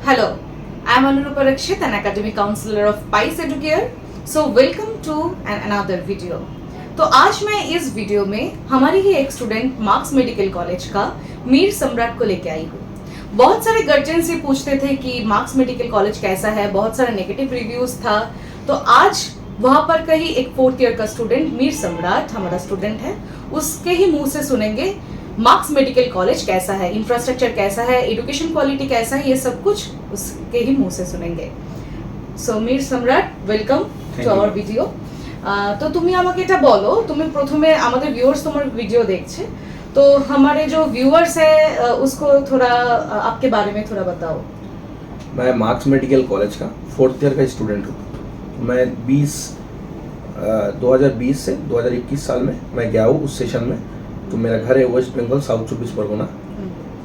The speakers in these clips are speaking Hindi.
Hello, I am Anurupa Rakshit, an academic counselor of PICE Educare. So welcome to another video. तो आज मैं इस वीडियो में हमारी ही एक स्टूडेंट मार्क्स मेडिकल कॉलेज का मीर सम्राट को लेके आई हूँ। बहुत सारे गार्जियंस ये पूछते थे कि मार्क्स मेडिकल कॉलेज कैसा है, बहुत सारा नेगेटिव रिव्यूज था। तो आज वहाँ पर कहीं एक 4th ईयर का स्टूडेंट मीर सम्राट हमारा स्टूडेंट है, उसके ही मुंह से सुनेंगे मार्क्स मेडिकल कॉलेज कैसा है, इंफ्रास्ट्रक्चर कैसा है, एजुकेशन क्वालिटी कैसा है, ये सब कुछ उसके ही मुंह से सुनेंगे। सो मीर সম্রাট, ওয়েলকাম টু আওয়ার ভিডিও। তো তুমি আমাকে এটা বলো, তুমি প্রথমে আমাদের ভিউয়ার্স তোমার ভিডিও দেখছে, तो हमारे जो व्यूअर्स है उसको थोड़ा आपके बारे में थोड़ा बताओ। मैं मार्क्स मेडिकल कॉलेज का 4th ईयर का स्टूडेंट हूँ। मैं 2020 से 2021 साल में मैं गया हूँ उस सेशन में। तो मेरा घर है वेस्ट बंगाल, साउथ 24 परगना।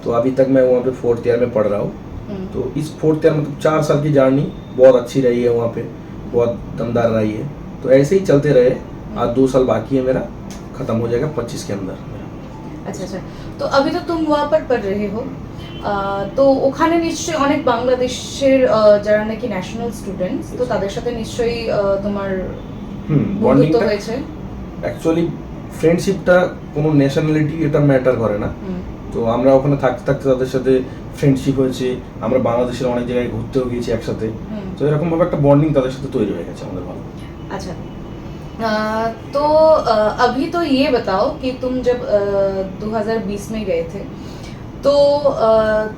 तो अभी तक मैं वहाँ पे 4th ईयर में पढ़ रहा हूँ। तो इस 4th ईयर मतलब 4 साल की जर्नी बहुत अच्छी रही है, वहाँ पे बहुत दमदार रही है। तो ऐसे ही चलते रहे। आज 2 साल बाकी है मेरा, ख़त्म हो जाएगा 25 के अंदर। अच्छा, तो अभी तो तुम वहाँ पर पढ़ रहे हो, তো ওখানে নিশ্চয়ই অনেক বাংলাদেশের যারা নাকি ন্যাশনাল স্টুডেন্টস, তো তাদের সাথে নিশ্চয়ই তোমার বন্ধুত্ব হয়েছে। অ্যাকচুয়ালি ফ্রেন্ডশিপটা কোনো ন্যাশনালিটি এটা ম্যাটার করে না। তো আমরা ওখানে থাকতে থাকতে তাদের সাথে ফ্রেন্ডশিপ হয়েছে, আমরা বাংলাদেশের অনেক জায়গায় ঘুরতেও গিয়েছি একসাথে। তো এরকম ভাবে একটা বন্ডিং তাদের সাথে তৈরি হয়ে গেছে আমাদের ভালো। अच्छा, तो अभी तो ये बताओ कि तुम जब 2020 में गए थे, तो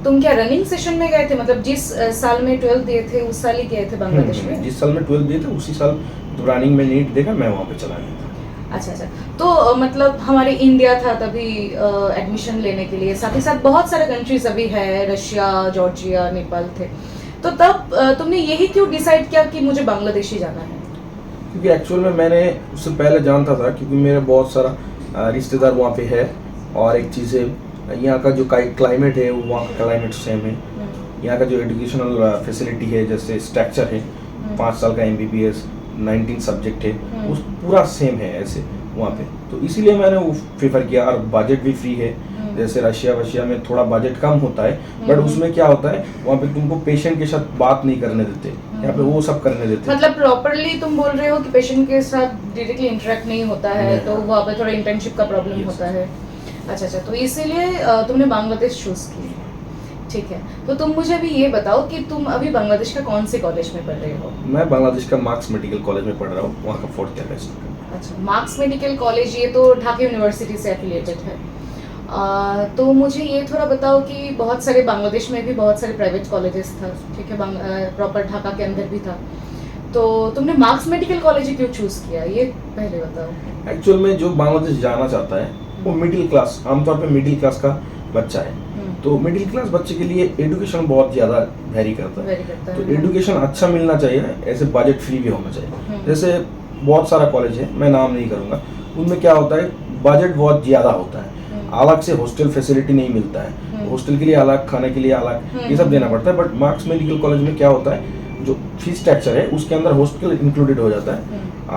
तुम क्या रनिंग सेशन में गए थे, मतलब जिस साल में 12 दिए थे उस साल ही गए थे बांग्लादेश में? जिस साल में 12 दिए थे उसी साल तो रनिंग में नीट देकर मैं वहाँ पे चला गया था। अच्छा, तो मतलब हमारे इंडिया था तभी एडमिशन लेने के लिए, साथ ही साथ बहुत सारे कंट्रीज अभी है, रशिया, जॉर्जिया, नेपाल थे। तो तब तुमने यही क्यों डिसाइड किया कि मुझे बांग्लादेश ही जाना है? क्योंकि एक्चुअल में मैंने उससे पहले जानता था, क्योंकि मेरे बहुत सारा रिश्तेदार वहाँ पे है। और एक चीज़ है, यहाँ का जो क्लाइमेट है वो वहाँ का क्लाइमेट सेम है। यहाँ का जो एजुकेशनल फैसिलिटी है, जैसे स्ट्रक्चर है, 5 साल का MBBS, 19 सब्जेक्ट है, उस पूरा सेम है ऐसे वहाँ पे। तो इसीलिए मैंने वो प्रेफर किया। और बजट भी फ्री है, जैसे रशिया में थोड़ा बजट कम होता है, बट उसमें क्या होता है वहाँ पे तुमको पेशेंट के साथ बात नहीं करने देते, यहाँ पे वो सब करने देते। मतलब प्रॉपरली तुम बोल रहे हो कि पेशेंट के साथ डायरेक्टली इंटरेक्ट नहीं होता है, तो वहाँ पे थोड़ा इंटर्नशिप का प्रॉब्लम होता है। अच्छा, तो इसीलिए तुमने बांग्लादेश चूज की। ठीक है, तो तुम मुझे अभी ये बताओ कि तुम अभी बांग्लादेश का कौन से कॉलेज में पढ़ रहे हो? मैं बांग्लादेश का मार्क्स मेडिकल कॉलेज में पढ़ रहा हूँ, वहाँ का 4th ईयर का स्टूडेंट। अच्छा, मार्क्स मेडिकल कॉलेज ये तो ढाका यूनिवर्सिटी से एफिलिएटेड है। तो मुझे ये थोड़ा बताओ कि बहुत सारे बांग्लादेश में भी बहुत सारे प्राइवेट कॉलेजेस था, ठीक है, प्रॉपर ढाका के अंदर भी था। तो तुमने मार्क्स मेडिकल कॉलेज क्यों चूज किया, ये पहले बताओ। एक्चुअल में जो बांग्लादेश जाना चाहता है वो मिडिल क्लास, आमतौर पे मिडिल क्लास का बच्चा है। तो मिडिल क्लास बच्चे के लिए एजुकेशन बहुत ज़्यादा वेरी करता है। तो एजुकेशन अच्छा मिलना चाहिए, ऐसे बजट फ्री भी होना चाहिए। जैसे बहुत सारा कॉलेज है, मैं नाम नहीं करूँगा, उनमें क्या होता है बजट बहुत ज़्यादा होता है, अलग से हॉस्टल फैसिलिटी नहीं मिलता है, हॉस्टल के लिए अलग, खाने के लिए अलग, ये सब देना पड़ता है। बट मार्क्स मेडिकल कॉलेज में क्या होता है, जो फीस स्ट्रक्चर है उसके अंदर हॉस्टल इंक्लूडेड हो जाता है।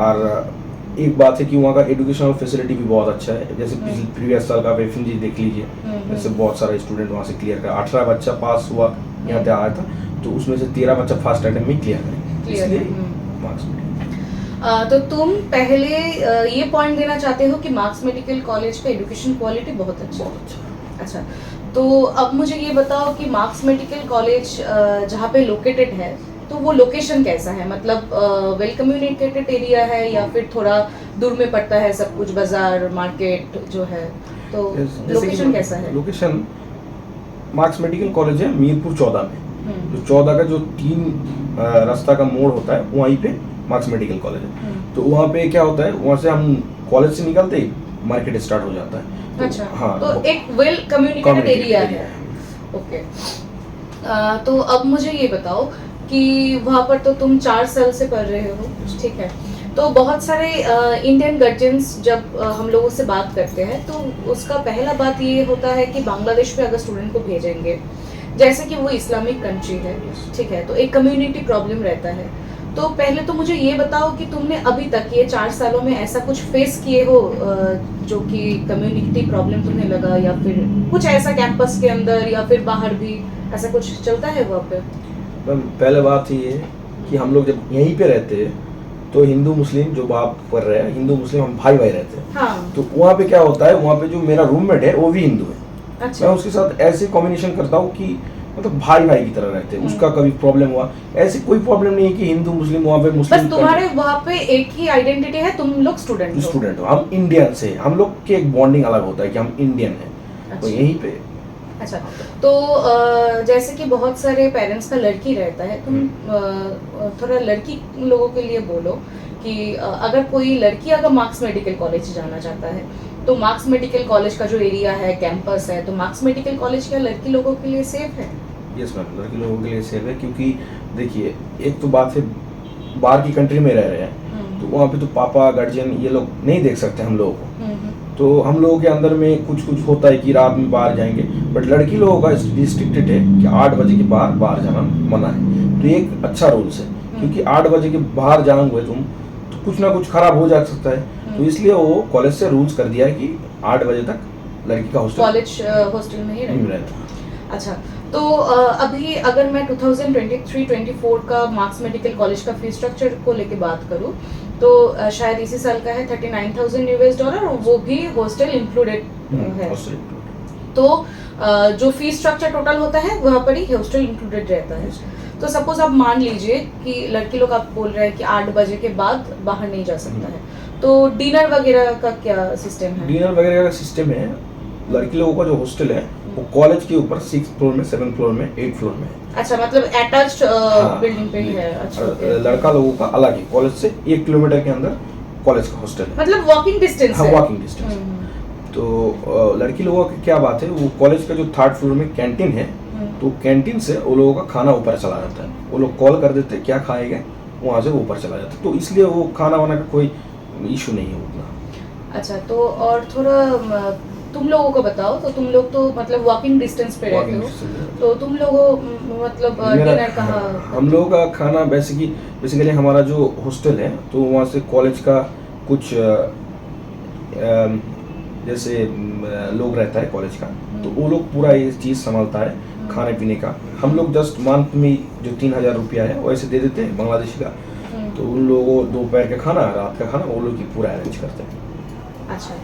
और एक बात है कि वहाँ का एजुकेशनल फैसिलिटी भी बहुत अच्छा है। जैसे प्रीवियस साल का FNG देख लीजिए, जैसे बहुत सारा स्टूडेंट वहाँ से क्लियर कर, 18 बच्चा पास हुआ यहाँ पे आया था, तो उसमें से 13 बच्चा फर्स्ट अटेम्प्ट में क्लियर करें, इसलिए मार्क्स मेडिकल। तो तुम पहले ये पॉइंट देना चाहते हो कि मार्क्स मेडिकल कॉलेज का एजुकेशन क्वालिटी बहुत अच्छा। अच्छा, तो अब मुझे ये बताओ कि मार्क्स मेडिकल कॉलेज जहाँ पे लोकेटेड है, तो वो लोकेशन कैसा है, मतलब वेल कम्युनिकेटेड एरिया है या फिर थोड़ा दूर में पड़ता है सब कुछ, बाजार मार्केट जो है, तो लोकेशन कैसा है? लोकेशन मार्क्स मेडिकल कॉलेज है मीरपुर 14 में। जो 14 का जो 3 रास्ता का मोड़ होता है वहीं पे मार्क्स मेडिकल कॉलेज है। तो वहाँ पे क्या होता है, वहाँ से हम कॉलेज से निकलते ही मार्केट स्टार्ट हो जाता है। तो, अच्छा, हाँ, तो एक वेल कम्युनिकेटेड एरिया है। ओके, तो अब मुझे ये बताओ कि वहाँ पर तो तुम 4 साल से पढ़ रहे हो, ठीक है, तो बहुत सारे इंडियन गार्जियंस जब हम लोगों से बात करते हैं तो उसका पहला बात ये होता है कि बांग्लादेश पे अगर स्टूडेंट को भेजेंगे, जैसे कि वो इस्लामिक कंट्री है, ठीक है, तो एक कम्युनिटी प्रॉब्लम रहता है। तो पहले तो मुझे ये बताओ कि तुमने अभी तक ये 4 सालों में ऐसा कुछ फेस किए हो जो कि कम्युनिटी प्रॉब्लम तुम्हें लगा, या फिर कुछ ऐसा कैंपस के अंदर या फिर बाहर भी ऐसा कुछ चलता है वहाँ पे? मैम पहले बात ये है कि हम लोग जब यहीं पे रहते हैं तो हिंदू मुस्लिम जो बात कर रहे हैं, हिंदू मुस्लिम हम भाई भाई रहते हैं। हाँ। तो वहाँ पे क्या होता है, वहाँ पे जो मेरा रूममेट है वो भी हिंदू है। अच्छा। मैं उसके साथ ऐसे कॉम्बिनेशन करता हूँ कि मतलब भाई भाई की तरह रहते हैं। उसका कभी प्रॉब्लम हुआ, ऐसी कोई प्रॉब्लम नहीं है कि हिंदू मुस्लिम वहाँ पे मुस्लिम। बस तुम्हारे वहाँ पे एक ही आइडेंटिटी है, तुम लोग स्टूडेंट हो, हम इंडियन से, हम लोग के एक बॉन्डिंग अलग होता है कि हम इंडियन हैं। अच्छा। तो यहीं पे अच्छा, तो जैसे कि बहुत सारे पेरेंट्स का लड़की रहता है, तुम थोड़ा लड़की लोगों के लिए बोलो कि अगर कोई लड़की अगर मार्क्स मेडिकल कॉलेज जाना चाहता है तो मार्क्स मेडिकल कॉलेज का जो एरिया है, कैंपस है, तो मार्क्स मेडिकल कॉलेज क्या लड़की लोगों के लिए सेफ है? यस मैम, लड़की लोगों के लिए सेफ है, क्योंकि देखिए एक तो बात है बाहर की कंट्री में रह रहे हैं तो वहाँ पे तो पापा गार्जियन ये लोग नहीं देख सकते हम लोगों को। तो हम लोगों के अंदर में कुछ कुछ होता है कि रात में बाहर जाएंगे, बट लड़की लोगों का रिस्ट्रिक्टेड है कि 8 बजे के बाद बाहर जाना मना है। तो ये एक अच्छा रूल्स है, क्योंकि 8 बजे के बाहर जाओगे तुम तो कुछ ना कुछ खराब हो जा सकता है। तो इसलिए वो कॉलेज से रूल्स कर दिया है कि 8 बजे तक लड़की का कॉलेज हॉस्टल में ही रहता। अच्छा, तो अभी अगर मैं 2023-24 का मार्क्स मेडिकल कॉलेज का फी स्ट्रक्चर को लेके बात करूं तो शायद इसी साल का है $39,000 और वो भी हॉस्टल इंक्लूडेड है। तो जो फी स्ट्रक्चर टोटल होता है वहाँ पर ही हॉस्टल इंक्लूडेड रहता है। तो सपोज आप मान लीजिए कि लड़की लोग आप बोल रहे हैं कि 8 बजे के बाद बाहर नहीं जा सकता है, तो डिनर वगैरह का क्या सिस्टम है? डिनर वगैरह का सिस्टम है, लड़की लोगों का जो हॉस्टल है वो कॉलेज के ऊपर 6th फ्लोर में, 7th फ्लोर में, 8th फ्लोर में। अच्छा, मतलब अटैच्ड बिल्डिंग पे ही है। अच्छा, लड़का लोगों का अलग है, कॉलेज से 1 किलोमीटर के अंदर कॉलेज का हॉस्टल है, मतलब वॉकिंग डिस्टेंस है। Walking distance. तो लड़की लोगों की क्या बात है, वो कॉलेज का जो 3rd फ्लोर में कैंटीन है, तो कैंटीन से वो लोगों का खाना ऊपर चला जाता है। वो लोग कॉल कर देते क्या खाएंगे, वहाँ से ऊपर चला जाता है। तो इसलिए वो खाना वाना का कोई इशू नहीं है उतना। अच्छा, तो और थोड़ा तुम लोगों को बताओ, तो तुम लोग तो मतलब वॉकिंग डिस्टेंस पे रहते हो, तो तुम लोगों मतलब डिनर कहाँ? हम लोगों का खाना बेसिकली हमारा जो हॉस्टल है तो वहाँ से कॉलेज का कुछ जैसे लोग रहता है कॉलेज का, तो वो लोग पूरा ये चीज़ संभालता है खाने पीने का। हम लोग जस्ट मंथ में जो 3,000 रुपया है वो ऐसे दे देते हैं बांग्लादेशी का। तो उन लोगों को दोपहर का खाना, रात का खाना वो लोग ही पूरा अरेंज करते हैं। अच्छा,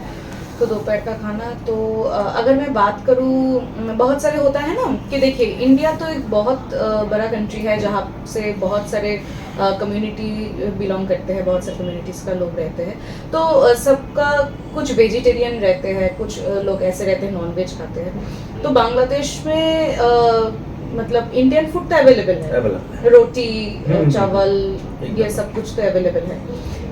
तो दोपहर का खाना, तो अगर मैं बात करूँ, बहुत सारे होता है ना कि देखिए इंडिया तो एक बहुत बड़ा कंट्री है जहाँ से बहुत सारे कम्युनिटी बिलोंग करते हैं, बहुत सारे कम्युनिटीज़ का लोग रहते हैं। तो सबका कुछ वेजिटेरियन रहते हैं, कुछ लोग ऐसे रहते हैं नॉन वेज खाते हैं। तो बांग्लादेश में मतलब इंडियन फूड तो अवेलेबल है, रोटी चावल ये सब कुछ तो अवेलेबल है।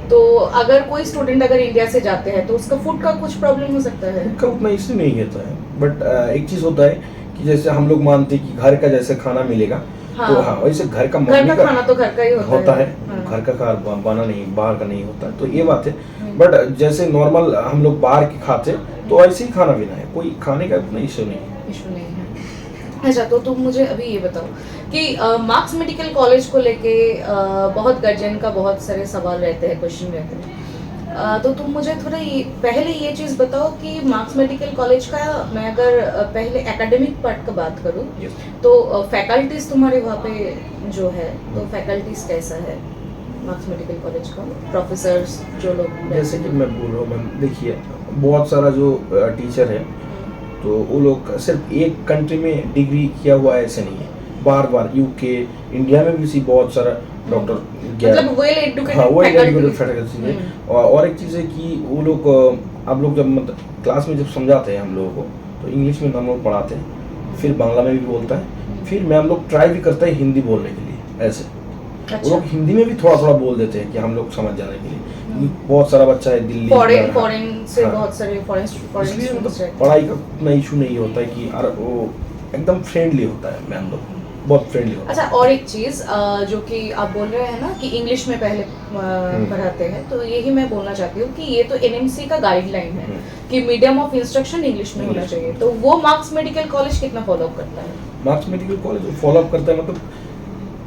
तो अगर कोई स्टूडेंट अगर इंडिया से जाते हैं तो उसका फूड का कुछ प्रॉब्लम हो सकता है? फूड का उतना इश्यू नहीं होता है, बट एक चीज़ होता है कि जैसे हम लोग मानते हैं कि घर का जैसे खाना मिलेगा, हाँ, तो हाँ वैसे घर का खाना तो घर का ही होता है। हाँ। घर का खाना बना नहीं, बाहर का नहीं होता। तो ये बात है, बट जैसे नॉर्मल हम लोग बाहर के खाते तो ऐसे ही खाना पीना है, कोई खाने का उतना इश्यू नहीं है। अच्छा, तो तुम मुझे अभी ये बताओ कि मार्क्स मेडिकल कॉलेज को लेके बहुत गार्जियन का बहुत सारे सवाल रहते हैं, क्वेश्चन रहते हैं। तो तुम मुझे थोड़ा पहले ये चीज़ बताओ कि मार्क्स मेडिकल कॉलेज का, मैं अगर पहले एकेडमिक पार्ट का बात करूँ तो फैकल्टीज तुम्हारे वहाँ पे जो है, तो फैकल्टीज कैसा है मार्क्स मेडिकल कॉलेज का? प्रोफेसर्स जो लोग, जैसे कि मैं बोल रहा हूँ मैम, देखिए बहुत सारा जो टीचर है तो वो लोग सिर्फ एक कंट्री में डिग्री किया हुआ है ऐसे नहीं है, बार यूके इंडिया में भी बहुत सारा डॉक्टर मतलब वेल एजुकेटेड फैकल्टी है। और एक चीज़ है कि वो लोग आप लोग जब मतलब क्लास में जब समझाते हैं हम लोगों को तो इंग्लिश में हम लोग पढ़ाते हैं, फिर बांग्ला में भी बोलता है, फिर मैं हम लोग ट्राई भी करते हैं हिंदी बोलने के लिए ऐसे। अच्छा। वो लोग हिंदी में भी थोड़ा थोड़ा बोल देते हैं कि हम लोग समझ जाने के लिए। बहुत सारा बच्चा है दिल्ली फॉरेन से, बहुत सारे फॉरेन पढ़ाई का उतना इशू नहीं होता है कि वो एकदम फ्रेंडली होता है मैम, लोग बहुत फ्रेंडली होता है। अच्छा, और एक चीज़ जो कि आप बोल रहे हैं ना कि इंग्लिश में पहले पढ़ाते हैं, तो यही मैं बोलना चाहती हूँ कि ये तो एनएमसी का गाइडलाइन है कि मीडियम ऑफ इंस्ट्रक्शन इंग्लिश में होना चाहिए। तो वो मार्क्स मेडिकल कॉलेज कितना फॉलोअप करता है? मार्क्स मेडिकल कॉलेज फॉलोअप करता है, मतलब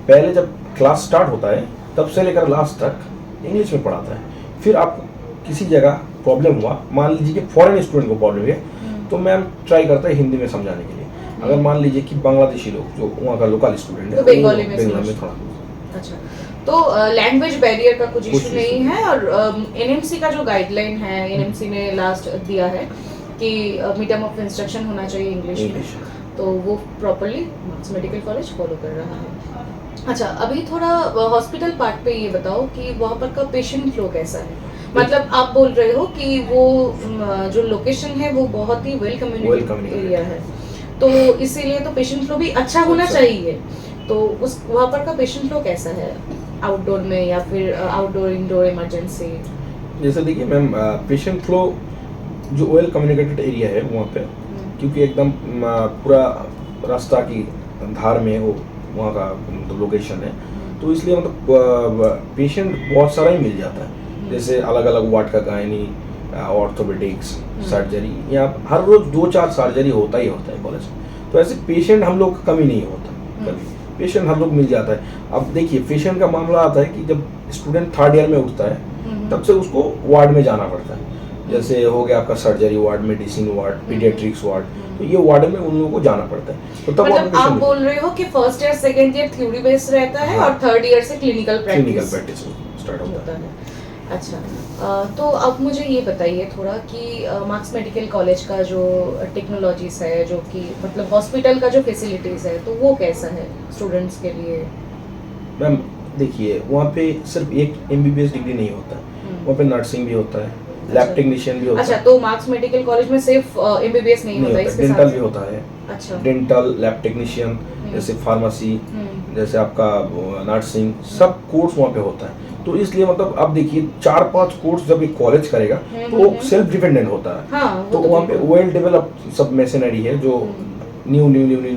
पहले जब क्लास स्टार्ट होता है तब से लेकर लास्ट तक इंग्लिश में पढ़ाता है। फिर आपको किसी जगह प्रॉब्लम हुआ, मान लीजिए कि फॉरेन स्टूडेंट को प्रॉब्लम है, तो मैम ट्राई करता है हिंदी में समझाने के लिए। अगर मान लीजिए कि बांग्लादेशी लोग जो वहाँ का लोकल स्टूडेंट है तो बंगाली में थोड़ा। अच्छा, तो लैंग्वेज बैरियर का कुछ इशू नहीं है। और एनएमसी का जो गाइडलाइन है, एनएमसी ने लास्ट दिया है कि मीडियम ऑफ इंस्ट्रक्शन होना चाहिए इंग्लिश में, तो वो properly marks medical college follow कर रहा है। अच्छा, अभी थोड़ा हॉस्पिटल पार्ट पे ये बताओ कि वहाँ पर का पेशेंट फ्लो कैसा है। मतलब आप बोल रहे हो कि वो जो लोकेशन है वो बहुत ही वेल कम्युनिकेटेड एरिया है, तो इसीलिए तो पेशेंट फ्लो भी अच्छा होना चाहिए। तो उस वहाँ पर का पेशेंट फ्लो कैसा है, आउटडोर में या फिर आउटडोर इंडोर इमरजेंसी? जैसे देखिए मैम, पेशेंट फ्लो जो वेल कम्युनिकेटेड एरिया है वहाँ पे, क्योंकि एकदम पूरा रास्ता की धार में वो वहाँ का मतलब लोकेशन है, तो इसलिए मतलब पेशेंट बहुत सारा ही मिल जाता है। जैसे अलग अलग वार्ड का गायनी, ऑर्थोपेडिक्स, सर्जरी, यहाँ हर रोज 2-4 सर्जरी होता ही होता है कॉलेज में, तो ऐसे पेशेंट हम लोग का कमी नहीं होता, कभी पेशेंट हम लोग मिल जाता है। अब देखिए पेशेंट का मामला आता है कि जब स्टूडेंट 3rd ईयर में उठता है तब से उसको वार्ड में जाना पड़ता है। जैसे हो गया आपका surgery ward, medicine ward, paediatrics ward, तो ये वार्ड में उन लोगों को जाना पड़ता है। तो तब मतलब आप बोल रहे हो कि first year second year theory based रहता है, हाँ, और 3rd ईयर से क्लिनिकल प्रैक्टिस स्टार्ट होता है। अच्छा, तो अब मुझे ये बताइए थोड़ा कि मार्क्स मेडिकल कॉलेज का जो टेक्नोलॉजीज है, जो कि मतलब हॉस्पिटल का जो फैसिलिटीज है, तो वो कैसा है स्टूडेंट्स के लिए? मैम देखिए, वहाँ पे सिर्फ एक MBBS डिग्री नहीं होता, वहाँ पे नर्सिंग भी होता है, लैब टेक्नीशियन भी होता है। अच्छा, तो मार्क्स मेडिकल कॉलेज में सिर्फ MBBS नहीं होता, इसके डेंटल साथ भी होता है। अच्छा, डेंटल, लैब टेक्नीशियन, जैसे फार्मेसी, जैसे आपका नर्सिंग, सब कोर्स वहाँ पे होता है। तो इसलिए मतलब आप देखिए 4-5 कोर्स जब एक कॉलेज करेगा तो वो सेल्फ डिपेंडेंट होता है। हाँ, तो वहाँ पे वेल डेवलप्ड सब मशीनरी है जो न्यू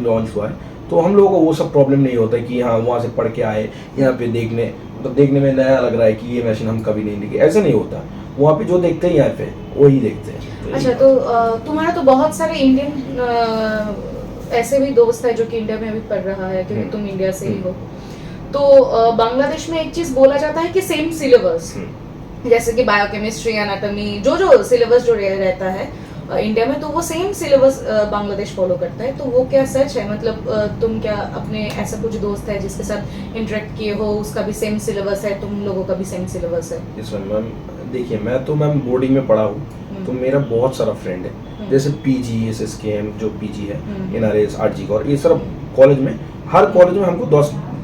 लॉन्च हुआ है, तो हम लोगों को वो सब प्रॉब्लम नहीं होता है कि हाँ वहाँ से पढ़ के आए यहाँ पे देखने, मतलब देखने में नया लग रहा है कि ये मशीन हम कभी नहीं देखे, ऐसा नहीं होता। वहाँ पे जो देखते हैं यहाँ पे वही देखते हैं। अच्छा, तो तुम्हारा तो बहुत सारे इंडियन ऐसे भी दोस्त है जो कि इंडिया में अभी पढ़ रहा है, क्योंकि तुम इंडिया से ही हो। तो बांग्लादेश में एक चीज बोला जाता है कि सेम सिलेबस, जैसे कि बायोकेमिस्ट्री, एनाटॉमी, जो सिलेबस जो रहता है इंडिया में, तो वो सेम सिलेबस बांग्लादेश फॉलो करता है। तो वो क्या सच है? मतलब तुम क्या अपने ऐसा कुछ दोस्त है जिसके साथ इंटरेक्ट किए हो, उसका भी सेम सिलेबस है, तुम लोगों का भी सेम सिलेबस है? मैम देखिए, मैं तो मैम बोर्डिंग में पढ़ा हूँ, तो मेरा बहुत सारा फ्रेंड है, जैसे PG, SSKM जो PG है, NRS, RG और ये सब कॉलेज में, हर कॉलेज में हमको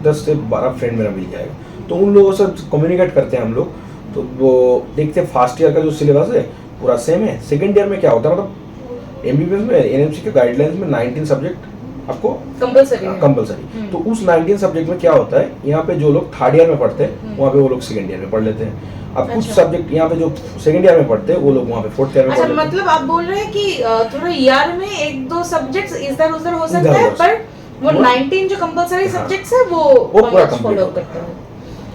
10 से 12 फ्रेंड मेरा मिल जाएगा। तो उन लोगों से कम्युनिकेट करते हैं हम लोग, तो वो देखते हैं फर्स्ट ईयर का जो सिलेबस है पूरा सेम है। सेकंड ईयर में क्या होता है, मतलब MBBS में NMC के गाइडलाइंस में 19 सब्जेक्ट आपको कंपलसरी, तो उस 19 सब्जेक्ट में क्या होता है, यहाँ पे जो लोग 3rd ईयर में पढ़ते हैं वहाँ पे वो लोग 2nd ईयर में पढ़ लेते हैं। अब कुछ सब्जेक्ट यहाँ पे जो 2nd ईयर में पढ़ते हैं वो लोग वहाँ पे 4th ईयर में पढ़ लेते हैं। मतलब आप बोल रहे हैं कि थोड़ा ईयर में 1-2 सब्जेक्ट्स इधर उधर हो सकता है, पर वो 19 जो कंपलसरी सब्जेक्ट्स है वो पूरा फॉलो करता है।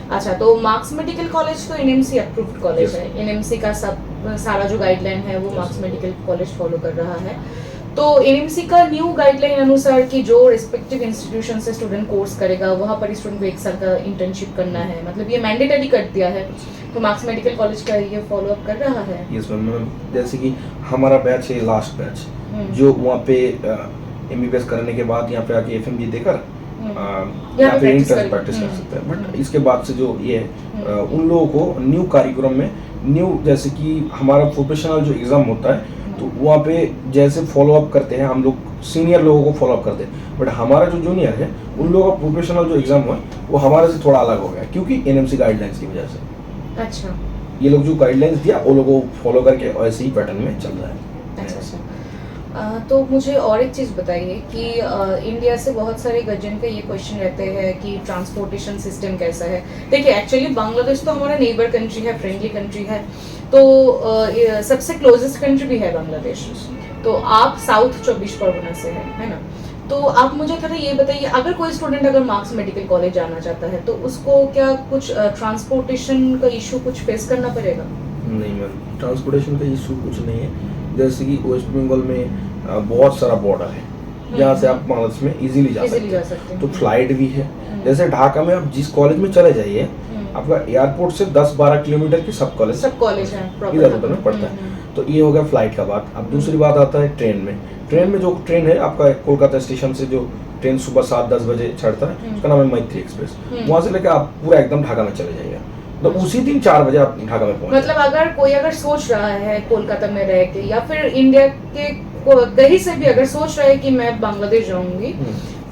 अच्छा, तो मार्क्स मेडिकल कॉलेज तो NMC अप्रूव्ड कॉलेज है, NMC का सारा जो गाइडलाइन है वो मार्क्स मेडिकल कॉलेज फॉलो कर रहा है। तो NMC का न्यू गाइडलाइन अनुसार कि जो रिस्पेक्टिव इंस्टीट्यूशन से स्टूडेंट कोर्स करेगा वहाँ पर स्टूडेंट को 1 साल का इंटर्नशिप करना है, मतलब ये मैंडेटरी कर दिया है। तो मार्क्स मेडिकल कॉलेज का ये फॉलो अप कर रहा है? यस मैम, जैसे कि हमारा बैच है लास्ट बैच, जो वहाँ पे MBBS करने के बाद यहाँ पे आके FMG देकर यहाँ पे इंटर्न प्रैक्टिस कर सकते हैं। बट इसके बाद से जो ये है, उन लोगों को न्यू कार्यक्रम में न्यू, जैसे कि हमारा प्रोफेशनल जो एग्जाम होता है तो वहाँ पे जैसे फॉलो अप करते हैं हम लोग, सीनियर लोगों को फॉलो अप करते हैं, बट हमारा जो जूनियर है उन लोगों का प्रोफेशनल जो एग्जाम हुआ वो हमारे से थोड़ा अलग हो गया, क्योंकि NMC गाइडलाइंस की वजह से। अच्छा, ये लोग जो गाइडलाइंस दिया वो लोगों को फॉलो करके ऐसे ही पैटर्न में चल रहा है। अच्छा, तो मुझे और एक चीज़ बताइए कि इंडिया से बहुत सारे गर्जियन का ये क्वेश्चन रहते हैं कि ट्रांसपोर्टेशन सिस्टम कैसा है। देखिए, एक्चुअली बांग्लादेश तो हमारा नेबर कंट्री है, फ्रेंडली कंट्री है, तो सबसे क्लोजेस्ट कंट्री भी है बांग्लादेश। तो आप साउथ 24 परगना से है ना? तो आप मुझे थोड़ा ये बताइए, अगर कोई स्टूडेंट अगर मार्क्स मेडिकल कॉलेज जाना चाहता है तो उसको क्या कुछ ट्रांसपोर्टेशन का इशू कुछ फेस करना पड़ेगा? नहीं मैम, ट्रांसपोर्टेशन का इशू कुछ नहीं है। जैसे कि वेस्ट बंगाल में बहुत सारा बॉर्डर है जहाँ से आप बांग्लादेश में इजीली जा सकते हैं, तो फ्लाइट भी है। जैसे ढाका में आप जिस कॉलेज में चले जाइए, आपका एयरपोर्ट से 10-12 किलोमीटर की सब कॉलेज है इधर उधर में पड़ता है। तो ये हो गया फ्लाइट का बात। अब दूसरी बात आता है ट्रेन में। ट्रेन में जो ट्रेन है आपका कोलकाता स्टेशन से जो ट्रेन सुबह 7-10 बजे चढ़ता है उसका नाम है मैत्री एक्सप्रेस। वहाँ से लेकर आप पूरा एकदम ढाका में चले जाइएगा, तो उसी दिन 4 बजे आप ढाका में पहुंच। मतलब अगर कोई सोच रहा है कोलकाता में रह के या फिर इंडिया के कहीं से भी अगर सोच रहा है कि मैं बांग्लादेश जाऊंगी,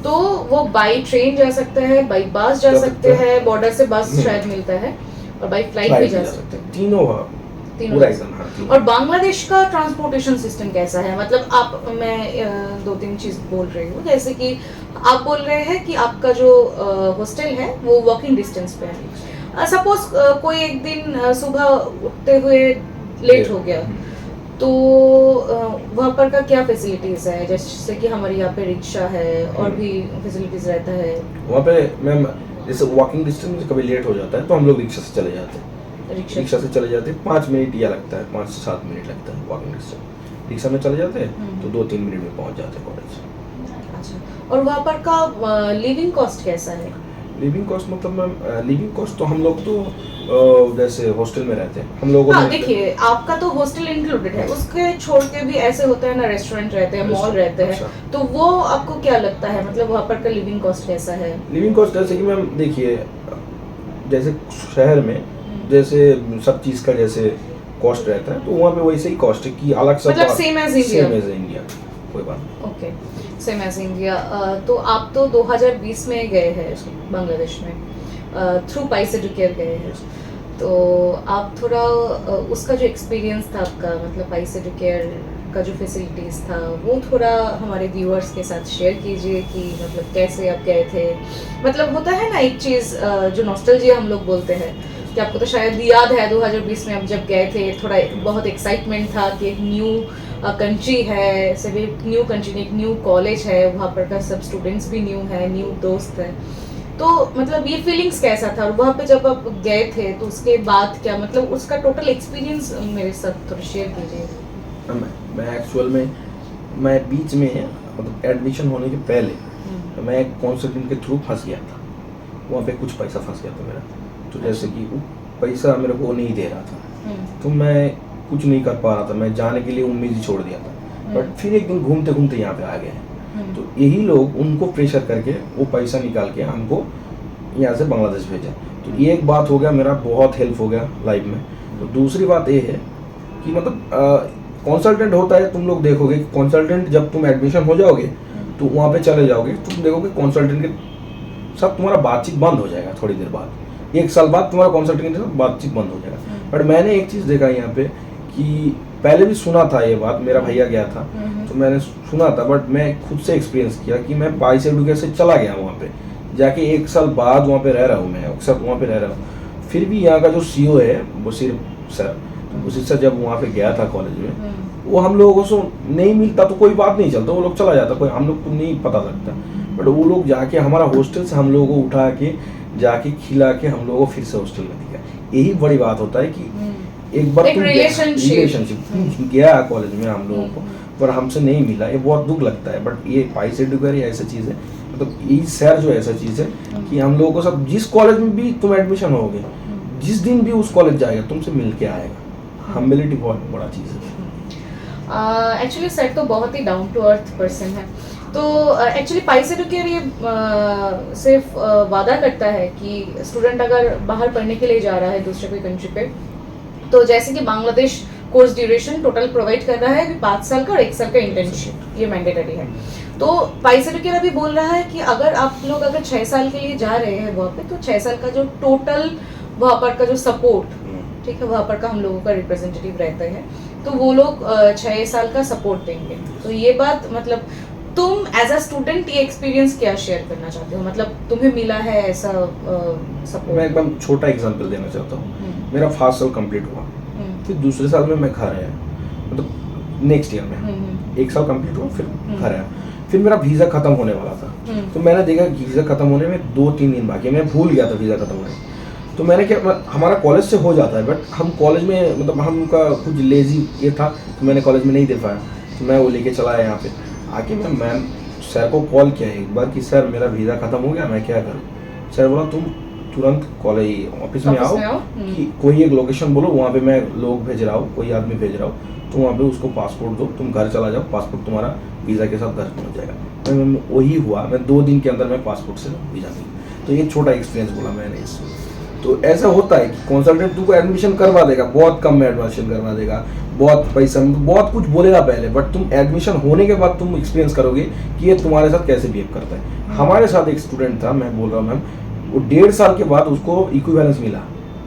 तो वो बाई ट्रेन जा सकते हैं, बाई बस जा सकते हैं, बॉर्डर से बस शायद मिलता है, और बाई फ्लाइट भी जा सकते हैं। तीनों पूरा एकदम। और बांग्लादेश का ट्रांसपोर्टेशन सिस्टम कैसा है? मतलब मैं 2-3 चीज बोल रही हूँ, जैसे कि आप बोल रहे हैं कि आपका जो हॉस्टल है वो वॉकिंग डिस्टेंस पे है। सपोज कोई एक दिन सुबह उठते हुए लेट हो गया, तो वहाँ पर का क्या फैसिलिटीज है? जैसे कि हमारे यहाँ पे रिक्शा है और भी फैसिलिटीज रहता है वहाँ पे। मैम जैसे वॉकिंग डिस्टेंस में कभी लेट हो जाता है तो हम लोग रिक्शा से चले जाते हैं। रिक्शा से चले जाते हैं, 5 मिनट या लगता है, 5 से 7 मिनट लगता है वॉकिंग डिस्टेंस। रिक्शा में चले जाते हैं तो 2-3 मिनट में पहुँच जाते हैं कॉलेज। अच्छा, और वहाँ पर का लिविंग कॉस्ट कैसा है? लिविंग कॉस्ट मतलब मैम लिविंग कॉस्ट तो हम लोग तो जैसे हॉस्टल में रहते हैं हम लोग। हाँ, देखिए आपका तो हॉस्टल इंक्लूडेड है, उसके छोड़ के भी ऐसे होता है ना, रेस्टोरेंट रहते हैं, मॉल रहते हैं। अच्छा। तो वो आपको क्या लगता है, मतलब वहाँ पर का लिविंग कॉस्ट कैसा है? लिविंग कॉस्ट जैसे कि मैम देखिए, जैसे शहर में जैसे सब चीज का जैसे कॉस्ट रहता है, तो वहाँ पे वैसे ही कॉस्ट है कि अलग से मतलब सेम एज इंडिया। कोई बात नहीं। Okay, same as India. तो आप तो 2020 में गए हैं बांग्लादेश में, थ्रू पाइस एडुकेयर गए हैं, तो आप थोड़ा उसका जो एक्सपीरियंस था आपका, मतलब पाइस एडुकेयर का जो फैसिलिटीज़ था वो थोड़ा हमारे व्यूअर्स के साथ शेयर कीजिए कि मतलब कैसे आप गए थे। मतलब होता है ना एक चीज़ जो नॉस्टैल्जिया हम लोग बोलते हैं, कि आपको तो शायद याद है 2020 में आप जब गए थे, थोड़ा बहुत एक्साइटमेंट था कि एक न्यू कंट्री है, सब एक न्यू कंट्री, एक न्यू कॉलेज है, वहाँ पर का सब स्टूडेंट्स भी न्यू है, न्यू दोस्त है। तो मतलब ये फीलिंग्स कैसा था, और वहाँ पे जब आप गए थे तो उसके बाद क्या, मतलब उसका टोटल एक्सपीरियंस मेरे साथ थोड़ा शेयर कीजिए। मैं एक्चुअल में मैं बीच में मतलब एडमिशन होने के पहले मैं एक कॉन्सल्टेंट के थ्रू फंस गया था। वहाँ पे कुछ पैसा फंस गया था मेरा, तो जैसे कि पैसा मेरे को नहीं दे रहा था, तो मैं कुछ नहीं कर पा रहा था। मैं जाने के लिए उम्मीद ही छोड़ दिया था। बट फिर एक दिन घूमते घूमते यहाँ पे आ गए, तो यही लोग उनको प्रेशर करके वो पैसा निकाल के हमको यहाँ से बांग्लादेश भेजा। तो ये एक बात हो गया, मेरा बहुत हेल्प हो गया लाइफ में। तो दूसरी बात ये है कि मतलब कंसल्टेंट होता है, तुम लोग देखोगे कि कंसल्टेंट जब तुम एडमिशन हो जाओगे तो वहाँ पे चले जाओगे, तुम देखोगे कंसल्टेंट के साथ तुम्हारा बातचीत बंद हो जाएगा। थोड़ी देर बाद, 1 साल बाद तुम्हारा कंसल्टेंट के साथ बातचीत बंद हो जाएगा। बट मैंने एक चीज़ देखा यहाँ पे कि पहले भी सुना था ये बात, मेरा भैया गया था तो मैंने सुना था, बट मैं खुद से एक्सपीरियंस किया कि मैं पाइस एडुकेयर से चला गया वहाँ पे जाके, 1 साल बाद वहाँ पे रह रहा हूँ, मैं अक्सर वहाँ पे रह रहा हूँ। फिर भी यहाँ का जो CEO है बशीर सर, बशीर सर जब वहाँ पे गया था कॉलेज में, वो हम लोगों को नहीं मिलता तो कोई बात नहीं चलता, वो लोग चला जाता, कोई हम लोग को नहीं पता लगता। बट वो लोग जाके हमारा हॉस्टल से हम लोगों को उठा के जाके खिला के हम लोगों को फिर से हॉस्टल में दिया। यही बड़ी बात होता है कि एक बार रिलेशनशिप गया कॉलेज में हम लोगों को, पर हमसे नहीं मिला, ये बहुत दुख लगता है। बट ये पाइस एडुकेयर ऐसा चीज़ है, मतलब ये सर जो ऐसा चीज़ है कि हम लोगों को सब, जिस कॉलेज में भी तुम एडमिशन होगे, जिस दिन भी उस कॉलेज जाएगा तुमसे मिल के आएगा। हम्बिलिटी बहुत बड़ा चीज़ है। एक्चुअली सर तो बहुत ही डाउन टू अर्थ पर्सन है। तो एक्चुअली पाइस एडुकेयर ये सिर्फ वादा करता है कि स्टूडेंट अगर बाहर पढ़ने के लिए जा रहा है दूसरे कोई कंट्री पे, तो जैसे कि Bangladesh course duration total provide कर रहा है अभी 5 साल का और 1 साल का इंटर्नशिप, ये मैंडेटरी है। तो पाइस एडुकेयर अभी बोल रहा है कि अगर आप लोग अगर 6 साल के लिए जा रहे हैं वहाँ पे, तो 6 साल का जो टोटल वहाँ पर का जो सपोर्ट, ठीक है, वहाँ पर का हम लोगों का रिप्रेजेंटेटिव रहता है, तो वो लोग 6 साल का सपोर्ट देंगे। तो ये बात, मतलब तुम एज अ स्टूडेंट ये एक्सपीरियंस क्या शेयर करना चाहते हो, मतलब तुम्हें मिला है ऐसा सपोर्ट? मैं एकदम छोटा एग्जांपल देना चाहता हूँ। मेरा फर्स्ट साल कंप्लीट हुआ, फिर दूसरे साल में मैं घर आया, मतलब नेक्स्ट ईयर में 1 साल कंप्लीट हुआ, फिर घर आया। फिर मेरा वीज़ा खत्म होने वाला था, तो मैंने देखा वीज़ा खत्म होने में 2-3 दिन बाकी, मैं भूल गया था वीज़ा खत्म होने। तो मैंने क्या, हमारा कॉलेज से हो जाता है, बट हम कॉलेज में मतलब हमका कुछ लेजी ये था, तो मैंने कॉलेज में नहीं दे पाया, तो मैं वो लेके चला आया यहाँ पे आके। मैं मैम सर को कॉल किया एक बार कि सर मेरा वीज़ा ख़त्म हो गया, मैं क्या करूँ? सर बोला तुरंत कॉलेज ऑफिस में आओ कि कोई एक लोकेशन बोलो, वहाँ पे मैं लोग भेज रहा हूँ, कोई आदमी भेज रहा हूँ, तो वहाँ पे उसको पासपोर्ट दो, तुम घर चला जाओ, पासपोर्ट तुम्हारा वीज़ा के साथ घर पहुँच जाएगा। मैं वही हुआ, मैं 2 दिन के अंदर मैं पासपोर्ट से वीज़ा मिली। तो ये छोटा एक्सपीरियंस बोला मैंने इसमें। तो ऐसा होता है कि कंसल्टेंट तुमको एडमिशन करवा देगा, बहुत कम में एडमिशन करवा देगा, बहुत पैसा, बहुत कुछ बोलेगा पहले, बट तुम एडमिशन होने के बाद तुम एक्सपीरियंस करोगे कि ये तुम्हारे साथ कैसे बिहेव करता है। हमारे साथ एक स्टूडेंट था, मैं बोल रहा हूँ मैम, वो 1.5 साल के बाद उसको इक्विवेलेंस मिला।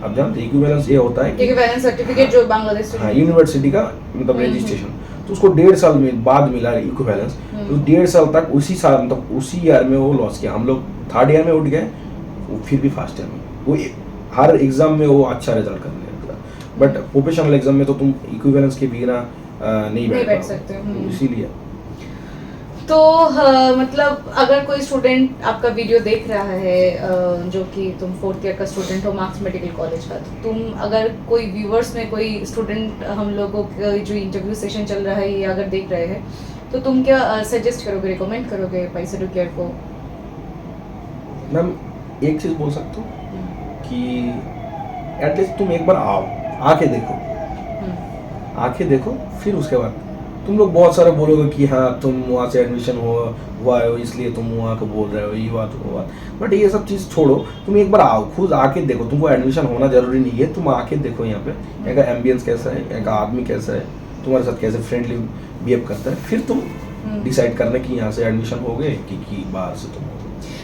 आप जानते हैं इक्विवेलेंस ये होता है कि इक्विवेलेंस सर्टिफिकेट जो बांग्लादेश से, हाँ, यूनिवर्सिटी का मतलब रजिस्ट्रेशन, तो उसको 1.5 साल में बाद मिला इक्विवेलेंस। तो 1.5 साल तक उसी साल मतलब उसी ईयर में वो लॉस किया। हम लोग 3rd ईयर में उठ गए, वो फिर भी फर्स्ट ईयर में, वो हर एग्जाम में वो अच्छा रिजल्ट करने लगता। बट प्रोफेशनल एग्जाम में तो तुम इक्विवेलेंस के बिना नहीं बैठ सकते। इसीलिए तो मतलब अगर कोई स्टूडेंट आपका वीडियो देख रहा है जो कि तुम 4th ईयर का स्टूडेंट हो मार्क्स मेडिकल कॉलेज का, तो तुम अगर कोई व्यूवर्स में कोई स्टूडेंट हम लोगों का जो इंटरव्यू सेशन चल रहा है ये अगर देख रहे हैं, तो तुम क्या सजेस्ट करोगे, रिकमेंड करोगे पाइस एडुकेयर को? मैम एक चीज़ बोल सकता हूँ कि एटलीस्ट तुम एक बार आओ, आके देखो, फिर उसके बाद तुम लोग बहुत सारे बोलोगे कि हाँ तुम वहाँ से एडमिशन हुआ है इसलिए तुम वहाँ को बोल रहे हो, ये बात वो बात, बट ये सब चीज़ छोड़ो, तुम एक बार आओ, खुद आके देखो। तुमको एडमिशन होना जरूरी नहीं है, तुम आके देखो यहाँ पे यहाँ का एम्बियंस कैसा है, यहाँ का आदमी कैसा है, तुम्हारे साथ कैसे फ्रेंडली बिहेव करता है, फिर तुम डिसाइड करना कि यहाँ से एडमिशन हो गए कि बाहर से तुम।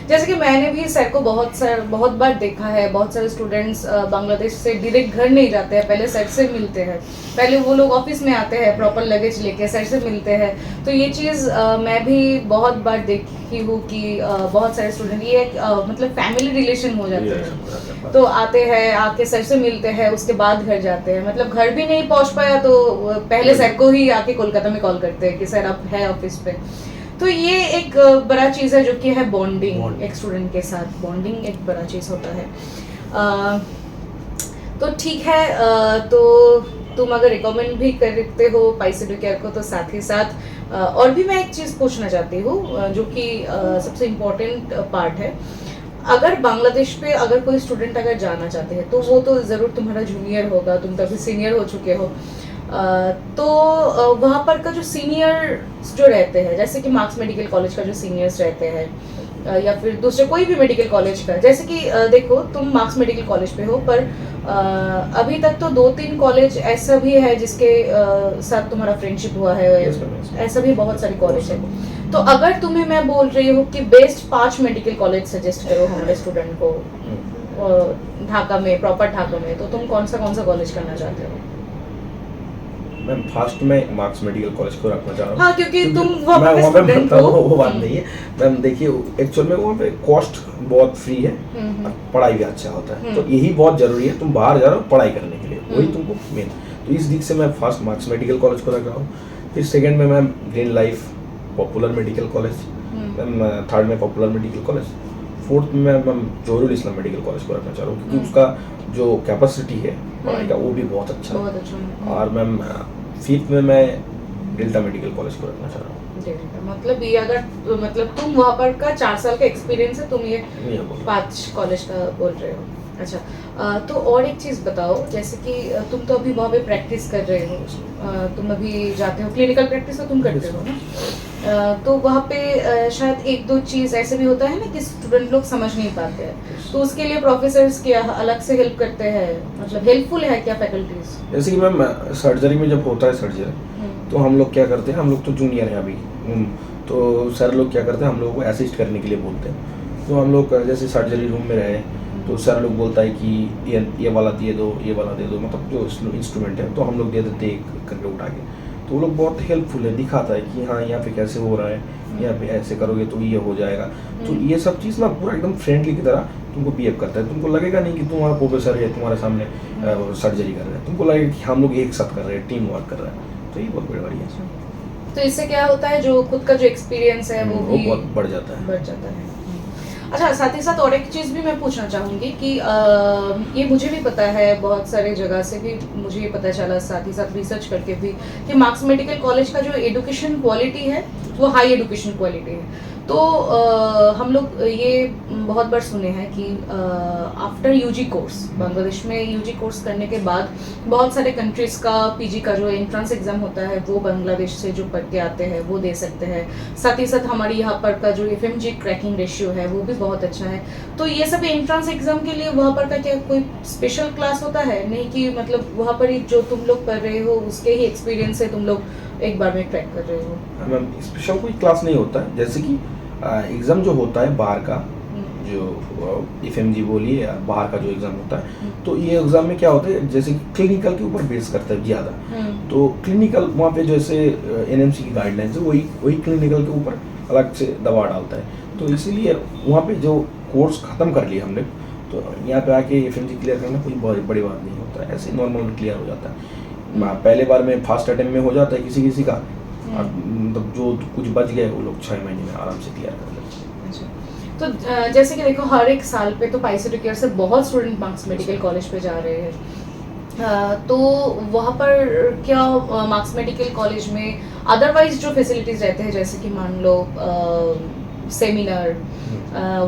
जैसे कि मैंने भी सर को बहुत बार देखा है, बहुत सारे स्टूडेंट्स बांग्लादेश से डायरेक्ट घर नहीं जाते हैं, पहले सर से मिलते हैं, पहले वो लोग ऑफिस में आते हैं प्रॉपर लगेज लेके, सर से मिलते हैं। तो ये चीज़ मैं भी बहुत बार देखी हूँ कि बहुत सारे स्टूडेंट ये मतलब फैमिली रिलेशन हो जाते हैं, तो आते हैं, आके सर से मिलते हैं, उसके बाद घर जाते हैं। मतलब घर भी नहीं पहुँच पाया तो पहले सर को ही आके कोलकाता में कॉल करते हैं कि सर आप है ऑफिस पे। तो ये एक बड़ा चीज़ है जो कि है बॉन्डिंग, एक स्टूडेंट के साथ बॉन्डिंग एक बड़ा चीज़ होता है। तो ठीक है, तो तुम अगर रिकमेंड भी करते हो पाइस एडुकेयर को, तो साथ ही साथ और भी मैं एक चीज़ पूछना चाहती हूँ जो कि सबसे इम्पोर्टेंट पार्ट है। अगर बांग्लादेश पे अगर कोई स्टूडेंट अगर जाना चाहते हैं तो वो तो ज़रूर तुम्हारा जूनियर होगा, तुम तो अभी सीनियर हो चुके हो, तो वहाँ पर का जो सीनियर्स जो रहते हैं, जैसे कि मार्क्स मेडिकल कॉलेज का जो सीनियर्स रहते हैं या फिर दूसरे कोई भी मेडिकल कॉलेज का, जैसे कि देखो तुम मार्क्स मेडिकल कॉलेज पे हो, पर अभी तक तो 2-3 कॉलेज ऐसा भी है जिसके साथ तुम्हारा फ्रेंडशिप हुआ है, ऐसा भी बहुत सारे कॉलेज है। तो अगर तुम्हें मैं बोल रही हूँ कि बेस्ट 5 मेडिकल कॉलेज सजेस्ट करो हमारे स्टूडेंट को ढाका में, प्रॉपर ढाका में, तो तुम कौन सा कॉलेज करना चाहते हो? मैम फर्स्ट में मार्क्स मेडिकल कॉलेज को रखना चाह रहा हूँ। हाँ, क्योंकि तुम वहाँ पे स्टूडेंट हो। वो बात नहीं है मैम, देखिए एक्चुअल में वहाँ पे कॉस्ट बहुत फ्री है, पढ़ाई भी अच्छा होता है, तो यही बहुत जरूरी है। तुम बाहर जा रहे हो पढ़ाई करने के लिए, वही तुमको मेन, तो इस दिख से मैं फर्स्ट मार्क्स मेडिकल कॉलेज को रख रहा हूँ। फिर सेकेंड में ma'am green life popular medical college, ma'am third में पॉपुलर मेडिकल कॉलेज, फोर्थ में मैम जोहरुल इस्लाम मेडिकल कॉलेज को रखना चाह रहा हूँ, क्योंकि उसका जो कैपेसिटी है पढ़ाई का वो भी बहुत अच्छा है। और मैम फिफ्थ में मैं डेल्टा मेडिकल कॉलेज को रखना चाह रहा हूँ। मतलब ये अगर मतलब तुम वहाँ पर का 4 साल का एक्सपीरियंस है, तुम ये 5 कॉलेज का बोल रहे हो। अच्छा, तो और एक चीज़ बताओ, जैसे कि तुम तो अभी वहाँ पे प्रैक्टिस कर रहे हो, तुम अभी जाते हो क्लिनिकल प्रैक्टिस तो तुम करते हो ना, तो वहाँ पे शायद 1-2 चीज़ ऐसे भी होता है ना कि स्टूडेंट लोग समझ नहीं पाते हैं, तो उसके लिए प्रोफेसर्स क्या अलग से हेल्प करते हैं, मतलब हेल्पफुल है क्या फैकल्टीज? जैसे कि मैम सर्जरी में जब होता है सर्जरी, तो हम लोग क्या करते हैं, हम लोग तो जूनियर हैं अभी, तो सर लोग क्या करते हैं, हम लोगों को असिस्ट करने के लिए बोलते हैं। तो हम लोग जैसे सर्जरी रूम में रहे तो सर लोग बोलता है कि ये वाला दे दो, ये वाला दे दो, मतलब जो इंस्ट्रूमेंट है तो हम लोग दे देते एक करके उठा के, तो वो लोग बहुत हेल्पफुल है, दिखाता है कि हाँ यहाँ पे कैसे हो रहा है, यहाँ पे ऐसे करोगे तो ये हो जाएगा। तो ये सब चीज़ ना पूरा एकदम फ्रेंडली की तरह तुमको बिहेव करता है, तुमको लगेगा नहीं कि तुम्हारा प्रोफेसर है तुम्हारे सामने सर्जरी कर रहे हैं, तुमको लगेगा कि हम लोग एक साथ कर रहे हैं, टीम वर्क कर रहे हैं, तो ये बहुत बढ़िया है। तो इससे क्या होता है, जो खुद का जो एक्सपीरियंस है वो बहुत बढ़ जाता है। अच्छा, साथ ही साथ और एक चीज़ भी मैं पूछना चाहूँगी कि ये मुझे भी पता है, बहुत सारे जगह से भी मुझे ये पता चला, साथ ही साथ रिसर्च करके भी, कि मार्क्स मेडिकल कॉलेज का जो एजुकेशन क्वालिटी है वो हाई एजुकेशन क्वालिटी है। तो हम लोग ये बहुत बार सुने हैं कि आफ्टर यूजी कोर्स, बांग्लादेश में यूजी कोर्स करने के बाद बहुत सारे कंट्रीज़ का पीजी का जो एंट्रेंस एग्ज़ाम होता है वो बांग्लादेश से जो पढ़ के आते हैं वो दे सकते हैं। साथ ही साथ हमारी यहाँ पर का जो एफएमजी क्रैकिंग रेशियो है वो भी बहुत अच्छा है। तो ये सब एंट्रेंस एग्ज़ाम के लिए वहाँ पर का क्या कोई स्पेशल क्लास होता है? नहीं कि मतलब वहाँ पर ही जो तुम लोग पढ़ रहे हो उसके ही एक्सपीरियंस से तुम लोग एक बार में क्रैक कर रहे हो? मैम स्पेशल कोई क्लास नहीं होता है, जैसे कि एग्ज़ाम जो होता है बाहर का, जो एफएमजी बोलिए या बाहर का जो एग्ज़ाम होता है, तो ये एग्ज़ाम में क्या होता है जैसे क्लिनिकल के ऊपर बेस करता है ज़्यादा। तो क्लिनिकल वहाँ पे जैसे एनएमसी की गाइडलाइंस है वही क्लिनिकल के ऊपर अलग से दबाव डालता है। तो इसीलिए वहाँ पे जो कोर्स ख़त्म कर लिया हमने, तो यहाँ पे आके एफएमजी क्लियर करना कोई बहुत बड़ी बात नहीं होता है, ऐसे नॉर्मल क्लियर हो जाता है। पहले बार में फर्स्ट अटेम्प्ट में हो जाता है किसी का, मतलब जो कुछ बच गए वो लोग 6 महीने में आराम से क्लियर कर लेते हैं। तो जैसे कि देखो हर एक साल पे तो पाइस एडुकेयर से बहुत स्टूडेंट मार्क्स मेडिकल कॉलेज पे जा रहे हैं, तो वहाँ पर क्या मार्क्स मेडिकल कॉलेज में अदरवाइज जो फैसिलिटीज़ रहते हैं जैसे कि मान लो सेमिनार,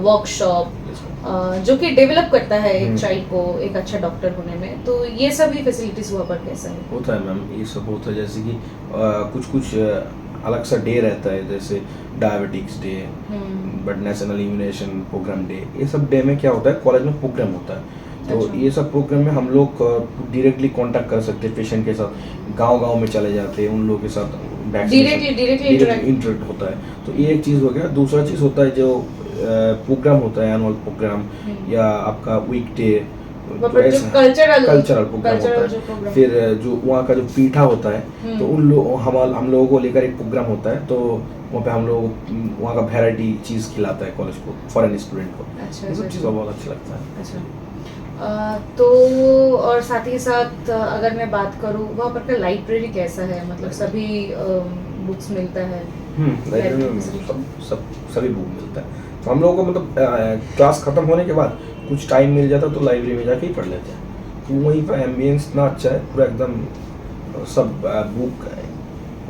वर्कशॉप, जो कि डेवलप करता है एक चाइल्ड को एक अच्छा डॉक्टर होने में, तो ये सभी फैसिलिटीज़ वहाँ पर कैसा है? होता है मैम, ये सब होता है। जैसे कि कुछ अलग सा डे रहता है, जैसे diabetics day, but national immunisation programme day, ये सब डे में क्या होता है कॉलेज में प्रोग्राम होता है। तो अच्छा। ये सब प्रोग्राम में हम लोग डायरेक्टली कांटेक्ट कर सकते हैं पेशेंट के साथ, गांव में चले जाते हैं, उन लोगों के साथ डायरेक्टली इंटरेक्ट होता है। तो ये एक चीज़ हो गया। दूसरा चीज़ होता है जो प्रोग्राम होता है एनुअल प्रोग्राम या आपका वीक डे, कल्चरल प्रोग्राम होता है। फिर जो वहाँ का जो पीठा होता है, तो हम लोगों को लेकर एक प्रोग्राम होता है, तो वहाँ पे हम लोग वहाँ का वैरायटी चीज़ खिलाता है कॉलेज को, फॉरेन स्टूडेंट को। अच्छा, ये सब चीज़ बहुत अच्छा लगता है। अच्छा, तो और साथ ही साथ अगर मैं बात करूँ वहाँ पर का लाइब्रेरी कैसा है? मतलब सभी बुक्स मिलता है? लाइब्रेरी में सभी बुक मिलता है। तो हम लोगों को मतलब क्लास ख़त्म होने के बाद कुछ टाइम मिल जाता है तो लाइब्रेरी में जाके ही पढ़ लेते हैं। तो वहीं पर एम्बियंस इतना अच्छा है, पूरा एकदम सब बुक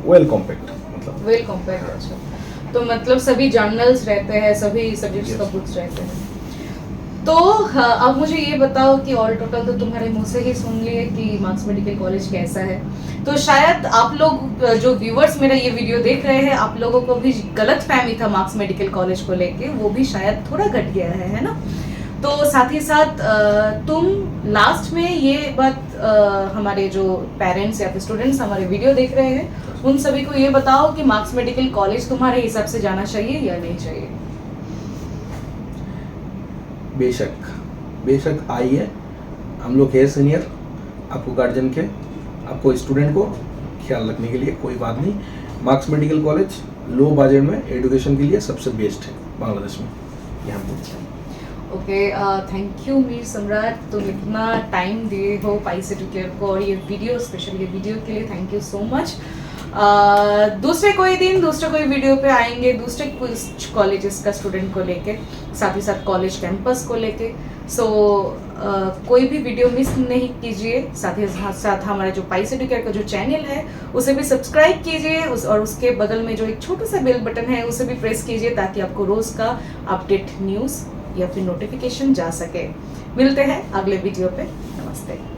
वेल कॉम्पैक्ट, मतलब वेल कॉम्पैक्ट। अच्छा, तो मतलब सभी जर्नल्स रहते हैं, सभी सब्जेक्ट्स का बुक्स रहते हैं। तो अब मुझे ये बताओ कि ऑल टोटल तो तुम्हारे मुंह से ही सुन लिए कि मार्क्स मेडिकल कॉलेज कैसा है, तो शायद आप लोग जो व्यूअर्स मेरा ये वीडियो देख रहे हैं, आप लोगों को भी गलत फहमी था मार्क्स मेडिकल कॉलेज को लेके, वो भी शायद थोड़ा घट गया है ना? तो साथ ही साथ तुम लास्ट में ये बात हमारे जो पेरेंट्स या फिर स्टूडेंट्स हमारे वीडियो देख रहे हैं उन सभी को ये बताओ कि मार्क्स मेडिकल कॉलेज तुम्हारे हिसाब से जाना चाहिए या नहीं चाहिए? बेशक आइए, हम लोग है सीनियर, आपको गार्जियन के, आपको स्टूडेंट को ख्याल रखने के लिए कोई बात नहीं। Marks medical college low budget में एजुकेशन के लिए सबसे बेस्ट है बांग्लादेश में, ये हम बोलते हैं। ओके, थैंक यू मीर सम्राट, तुम इतना टाइम दिए हो पाइस एडुकेयर को और ये वीडियो, स्पेशल ये वीडियो के लिए थैंक यू सो मच। दूसरे कोई दिन दूसरे कोई वीडियो पे आएंगे दूसरे कुछ कॉलेजेस का स्टूडेंट को लेके, साथ ही साथ कॉलेज कैंपस को लेके। सो कोई भी वीडियो मिस नहीं कीजिए। साथ ही साथ हमारा जो पाइस एडुकेयर का जो चैनल है उसे भी सब्सक्राइब कीजिए, और उसके बगल में जो एक छोटा सा बेल बटन है उसे भी प्रेस कीजिए ताकि आपको रोज़ का अपडेट न्यूज़ या फिर नोटिफिकेशन जा सके। मिलते हैं अगले वीडियो पे। नमस्ते।